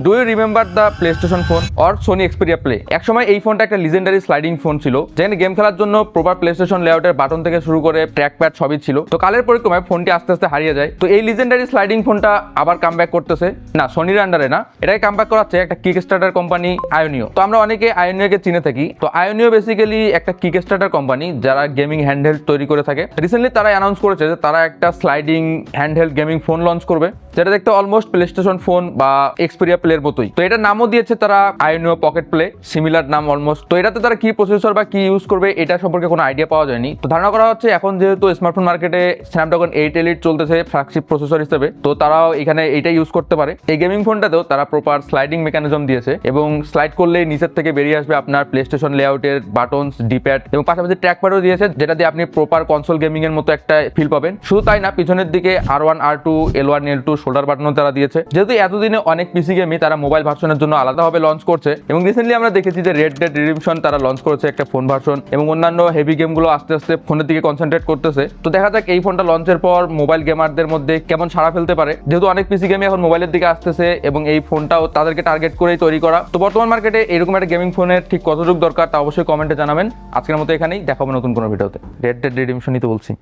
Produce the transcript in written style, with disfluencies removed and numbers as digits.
Do you remember the PlayStation phone or Sony Xperia play? একসময় এই ফোনটা একটা লিজেন্ডারি স্লাইডিং ফোন ছিল, যেখানে গেম খেলার জন্য প্রপার প্লে স্টেশন লেআউটের বাটন থেকে শুরু করে ট্র্যাক প্যাড সবই ছিল। তো কালের পরিক্রমায় ফোনটি আস্তে আস্তে হারিয়ে যায়। তো এই লিজেন্ডারি স্লাইডিং ফোনটা আবার কামব্যাক করতেছে, না সোনির আন্ডারে না, এটাকে কামব্যাক করাচ্ছে একটা কিক স্টার্টার কোম্পানি আয়োনিও। তো আমরা অনেকে আয়োনিওকে চিনে থাকি। তো আয়োনিও বেসিক্যালি একটা কিক স্টার্টার কোম্পানি যারা গেমিং হ্যান্ডহেল্ড তৈরি করে থাকে। রিসেন্টলি তারা অ্যানাউন্স করেছে যে তারা একটা sliding handheld gaming phone launch করবে, যেটা দেখতে অলমোস্ট প্লে স্টেশন ফোন বা এক্সপেরিয়া প্লের মতোই। তো এটার নামও দিয়েছে তারা আয়োনিও পকেট প্লে, সিমিলার নাম অলমোস্ট। তো এটাতে তারা কি প্রসেসর বা কি ইউজ করবে এটা সম্পর্কে কোনো আইডিয়া পাওয়া যায়নি। তো ধারণা করা হচ্ছে এখন যেহেতু স্মার্টফোন মার্কেটে স্ন্যাপড্রাগন 8 এলিট চলতেছে ফ্ল্যাগশিপ প্রসেসর হিসেবে, তো তারাও এখানে এটা ইউজ করতে পারে। এই গেমিং ফোনটাতেও তারা প্রপার স্লাইডিং মেকানিজম দিয়েছে এবং স্লাইড করলেই নিচের থেকে বেরিয়ে আসবে আপনার প্লে স্টেশন লেআউটের বাটনস, ডিপ্যাড এবং পাশাপাশি ট্র্যাক প্যাডও দিয়েছে, যেটা দিয়ে আপনি প্রপার কনসোল গেমিং এর মতো একটা ফিল পাবেন। শুধু তাই না, পিছনের দিকে R1 R2 L1 L2 shoulder বাটনও তারা দিয়েছে। যেহেতু এতদিনে অনেক পিসি গেমই তারা মোবাইল ভার্সনের জন্য আলাদাভাবে লঞ্চ করছে এবং রিসেন্টলি আমরা দেখেছি যে রেড ডেড রিডেম্পশন তারা লঞ্চ করেছে একটা ফোন ভার্সন এবং অন্যান্য হেভি গেমগুলো আস্তে আস্তে ফোনের দিকে কনসেন্ট্রেট করতেছে। তো দেখা যাক এই ফোনটা লঞ্চের পর মোবাইল গেমারদের মধ্যে কেমন সাড়া ফেলতে পারে, যেহেতু অনেক পিসি গেমই এখন মোবাইলের দিকে আসতেছে এবং এই ফোনটাও তাদেরকে টার্গেট করেই তৈরি করা। তো বর্তমান মার্কেটে এরকম একটা গেমিং ফোনের ঠিক কতটুকু দরকার তা অবশ্যই কমেন্টে জানাবেন। আজকের মতো এখানেই, দেখাবো নতুন কোনো ভিডিওতে। রেড ডেড রিডেম্পশনই তো বলছি।